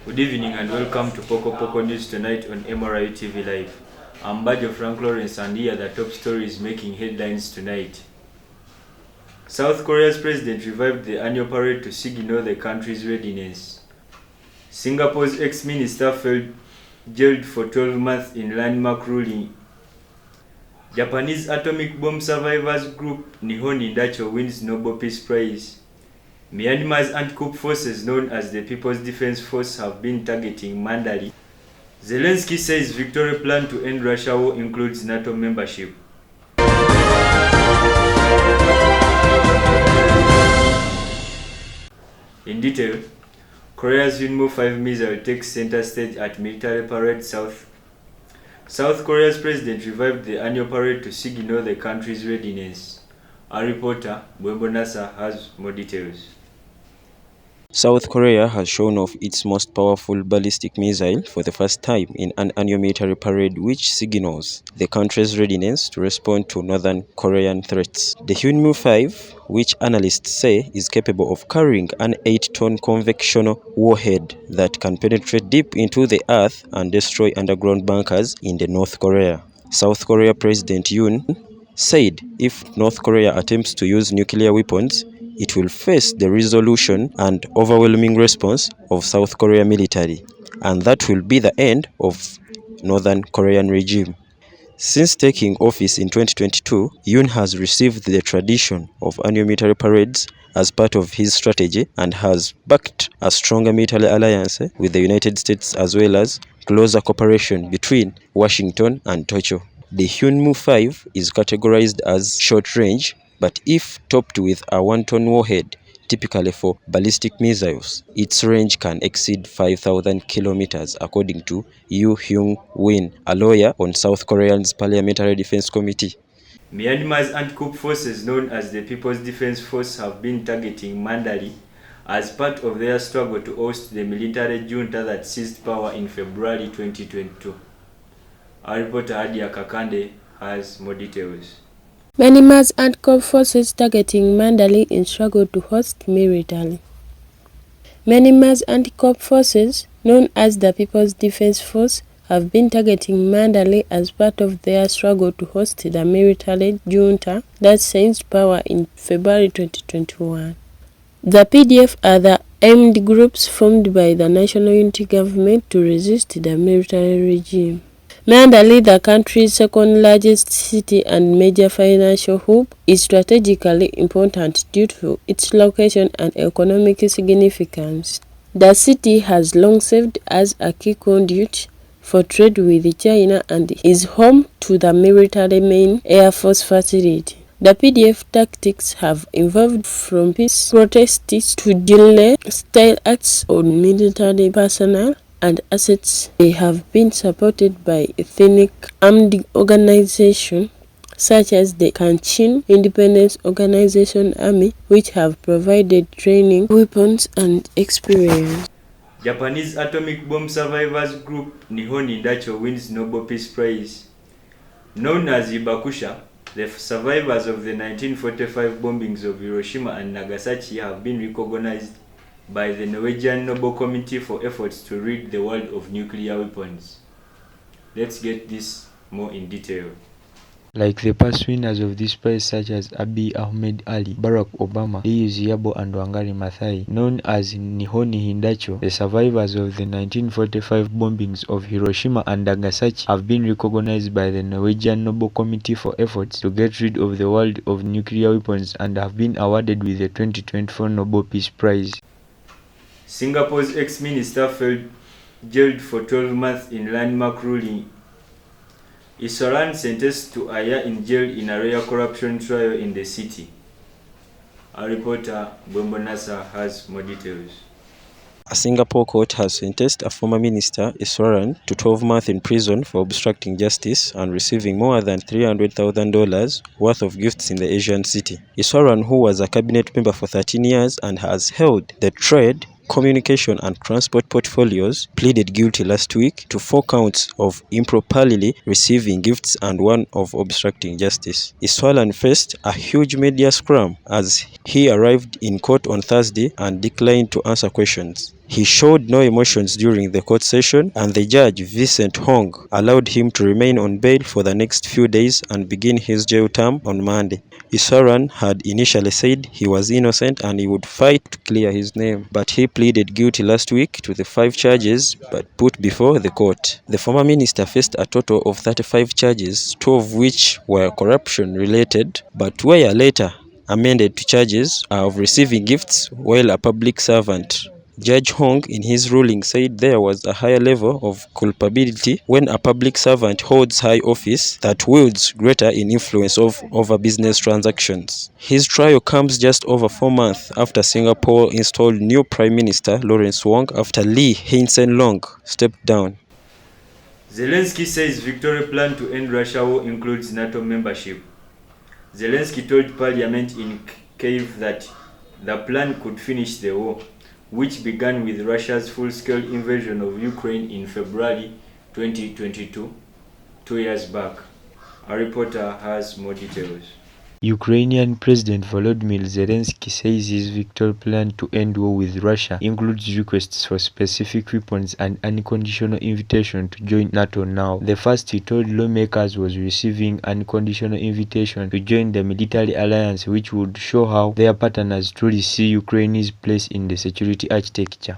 Good evening and welcome to Pokopoko News tonight on MRI TV Live. I'm Bajo Frank Lawrence and here are the top stories making headlines tonight. South Korea's president revived the annual parade to signal the country's readiness. Singapore's ex-minister felt jailed for 12 months in landmark ruling. Japanese atomic bomb survivors group Nihon Indacho wins Nobel Peace Prize. Myanmar's anti-coup forces known as the People's Defense Force have been targeting Mandalay. Zelensky says victory plan to end Russia war includes NATO membership. In detail, Korea's Yunmo-5 missile takes center stage at military parade South Korea's president revived the annual parade to signal the country's readiness. Our reporter, Bwembo Nasa, has more details. South Korea has shown off its most powerful ballistic missile for the first time in an annual military parade, which signals the country's readiness to respond to northern Korean threats. The Hyunmoo-5, which analysts say is capable of carrying an 8-ton conventional warhead that can penetrate deep into the earth and destroy underground bunkers in the North Korea. South Korea President Yoon said if North Korea attempts to use nuclear weapons, it will face the resolution and overwhelming response of South Korea military, and that will be the end of Northern Korean regime. Since taking office in 2022, Yoon has received the tradition of annual military parades as part of his strategy and has backed a stronger military alliance with the United States as well as closer cooperation between Washington and Tokyo. The Hyunmoo-5 is categorized as short-range, but if topped with a 1-ton warhead, typically for ballistic missiles, its range can exceed 5,000 kilometers, according to Yoo Hyung-win, a lawyer on South Korea's Parliamentary Defense Committee. Myanmar's anti-coup forces known as the People's Defense Force have been targeting Mandalay as part of their struggle to oust the military junta that seized power in February 2022. Our reporter ADIAH KAKANDE has more details. Myanmar's anti-coup forces targeting Mandalay in struggle to host military. Myanmar's anti-coup forces, known as the People's Defense Force, have been targeting Mandalay as part of their struggle to host the military junta that seized power in February 2021. The PDF are the armed groups formed by the National Unity Government to resist the military regime. Mandalay, the country's second largest city and major financial hub, is strategically important due to its location and economic significance. The city has long served as a key conduit for trade with China and is home to the military main Air Force facility. The PDF tactics have involved from peace protests to delay-style acts on military personnel and assets. They have been supported by ethnic armed organizations such as the Kachin Independence Organization Army, which have provided training, weapons, and experience. Japanese atomic bomb survivors group Nihon Indacho wins Nobel Peace Prize. Known as Ibakusha, the survivors of the 1945 bombings of Hiroshima and Nagasaki have been recognized by the Norwegian Nobel Committee for efforts to rid the world of nuclear weapons. Let's get this more in detail. Like the past winners of this prize such as Abiy Ahmed Ali, Barack Obama, Lee Yabo and Wangari Maathai, known as Nihoni Hindacho, the survivors of the 1945 bombings of Hiroshima and Nagasaki have been recognized by the Norwegian Nobel Committee for efforts to get rid of the world of nuclear weapons and have been awarded with the 2024 Nobel Peace Prize. Singapore's ex-minister felt jailed for 12 months in landmark ruling. Iswaran sentenced to a year in jail in a rare corruption trial in the city. Our reporter, Bwembo Nasa, has more details. A Singapore court has sentenced a former minister, Iswaran, to 12 months in prison for obstructing justice and receiving more than $300,000 worth of gifts in the Asian city. Iswaran, who was a cabinet member for 13 years and has held the trade, communication and transport portfolios, pleaded guilty last week to 4 counts of improperly receiving gifts and 1 of obstructing justice. Iswaran faced a huge media scrum as he arrived in court on Thursday and declined to answer questions. He showed no emotions during the court session, and the judge, Vincent Hong, allowed him to remain on bail for the next few days and begin his jail term on Monday. Isaran had initially said he was innocent and he would fight to clear his name, but he pleaded guilty last week to the 5 charges but put before the court. The former minister faced a total of 35 charges, 2 of which were corruption-related, but were later amended to charges of receiving gifts while a public servant. Judge Hong, in his ruling, said there was a higher level of culpability when a public servant holds high office that wields greater influence over business transactions. His trial comes just over 4 months after Singapore installed new Prime Minister Lawrence Wong after Lee Hsien Loong stepped down. Zelensky says victory plan to end Russia war includes NATO membership. Zelensky told Parliament in Kyiv that the plan could finish the war, which began with Russia's full-scale invasion of Ukraine in February 2022, 2 years back. A reporter has more details. Ukrainian President Volodymyr Zelensky says his victory plan to end war with Russia includes requests for specific weapons and unconditional invitation to join NATO now. The first, he told lawmakers, was receiving unconditional invitation to join the military alliance, which would show how their partners truly see Ukraine's place in the security architecture.